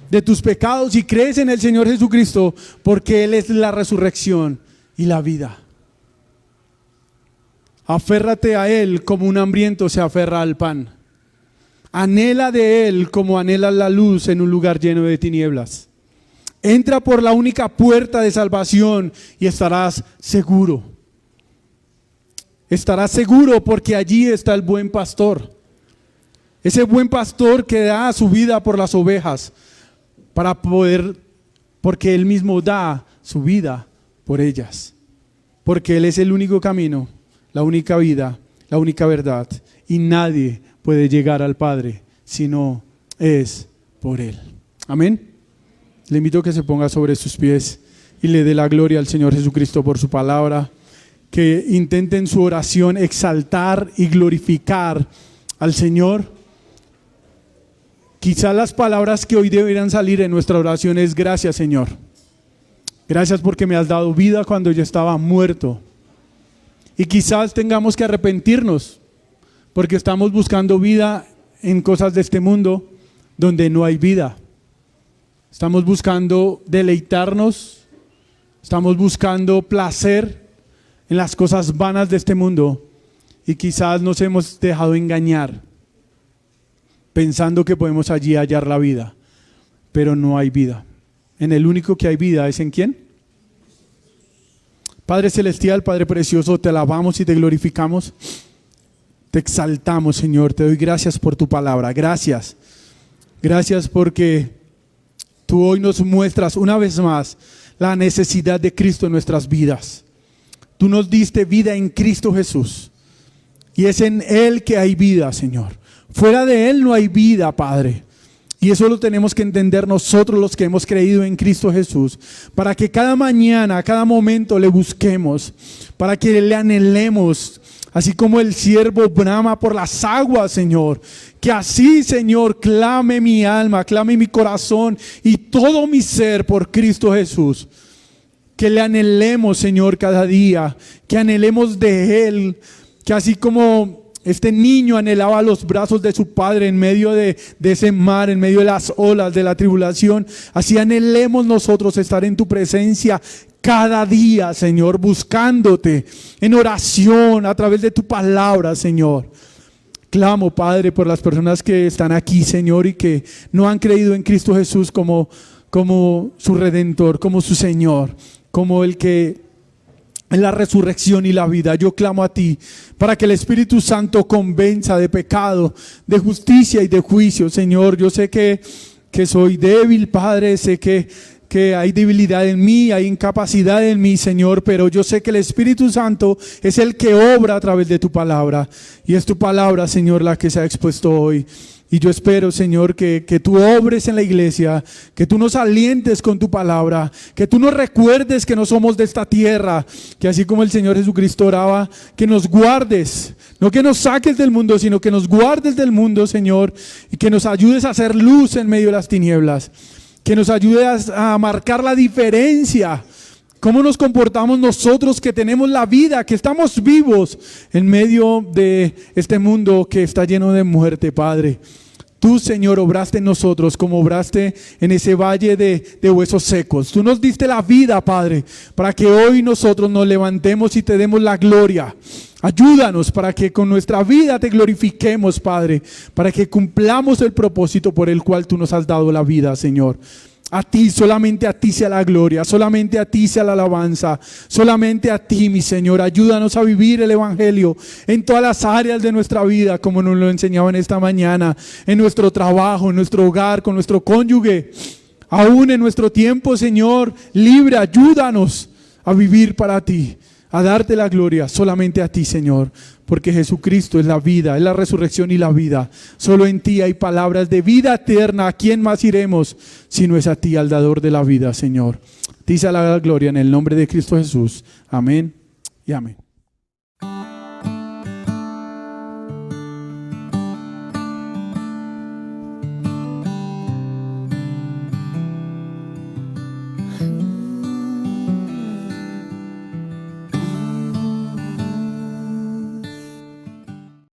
de tus pecados y crees en el Señor Jesucristo, porque Él es la resurrección y la vida. Aférrate a Él como un hambriento se aferra al pan. Anhela de Él como anhela la luz en un lugar lleno de tinieblas. Entra por la única puerta de salvación y estarás seguro. Estarás seguro porque allí está el buen pastor. Ese buen pastor que da su vida por las ovejas porque Él mismo da su vida por ellas. Porque Él es el único camino, la única vida, la única verdad. Y nadie puede llegar al Padre si no es por Él. Amén. Le invito a que se ponga sobre sus pies y le dé la gloria al Señor Jesucristo por su palabra. Que intente en su oración exaltar y glorificar al Señor. Quizás las palabras que hoy deberían salir en nuestra oración es: gracias, Señor. Gracias porque me has dado vida cuando yo estaba muerto. Y quizás tengamos que arrepentirnos porque estamos buscando vida en cosas de este mundo donde no hay vida. Estamos buscando deleitarnos, estamos buscando placer en las cosas vanas de este mundo y quizás nos hemos dejado engañar pensando que podemos allí hallar la vida, pero no hay vida. En el único que hay vida es ¿en quién? Padre celestial, Padre precioso, te alabamos y te glorificamos, te exaltamos, Señor. Te doy gracias por tu palabra. Gracias porque tú hoy nos muestras una vez más la necesidad de Cristo en nuestras vidas. Tú nos diste vida en Cristo Jesús y es en Él que hay vida, Señor. Fuera de Él no hay vida, Padre. Y eso lo tenemos que entender nosotros los que hemos creído en Cristo Jesús, para que cada mañana, cada momento le busquemos, para que le anhelemos, así como el siervo brama por las aguas, Señor. Que así, Señor, clame mi alma, clame mi corazón y todo mi ser por Cristo Jesús. Que le anhelemos, Señor, cada día, que anhelemos de Él, que así como este niño anhelaba los brazos de su padre en medio de ese mar, en medio de las olas de la tribulación, así anhelemos nosotros estar en tu presencia cada día, Señor, buscándote en oración a través de tu palabra, Señor. Clamo, Padre, por las personas que están aquí, Señor, y que no han creído en Cristo Jesús como su Redentor, como su Señor, como el que en la resurrección y la vida. Yo clamo a ti para que el Espíritu Santo convenza de pecado, de justicia y de juicio, Señor. Yo sé que soy débil, Padre, sé que hay debilidad en mí, hay incapacidad en mí, Señor, pero yo sé que el Espíritu Santo es el que obra a través de tu palabra, y es tu palabra, Señor, la que se ha expuesto hoy. Y yo espero, Señor, que tú obres en la iglesia, que tú nos alientes con tu palabra, que tú nos recuerdes que no somos de esta tierra, que así como el Señor Jesucristo oraba, que nos guardes, no que nos saques del mundo, sino que nos guardes del mundo, Señor, y que nos ayudes a hacer luz en medio de las tinieblas, que nos ayudes a marcar la diferencia. ¿Cómo nos comportamos nosotros que tenemos la vida, que estamos vivos en medio de este mundo que está lleno de muerte, Padre? Tú, Señor, obraste en nosotros como obraste en ese valle de huesos secos. Tú nos diste la vida, Padre, para que hoy nosotros nos levantemos y te demos la gloria. Ayúdanos para que con nuestra vida te glorifiquemos, Padre, para que cumplamos el propósito por el cual tú nos has dado la vida, Señor. A ti, solamente a ti sea la gloria, solamente a ti sea la alabanza, solamente a ti, mi Señor. Ayúdanos a vivir el Evangelio en todas las áreas de nuestra vida, como nos lo enseñaban esta mañana, en nuestro trabajo, en nuestro hogar, con nuestro cónyuge, aún en nuestro tiempo, Señor, libre. Ayúdanos a vivir para ti, a darte la gloria, solamente a ti, Señor, porque Jesucristo es la vida, es la resurrección y la vida. Solo en ti hay palabras de vida eterna. ¿A quién más iremos si no es a ti, al dador de la vida, Señor? A ti sea la gloria en el nombre de Cristo Jesús. Amén y amén.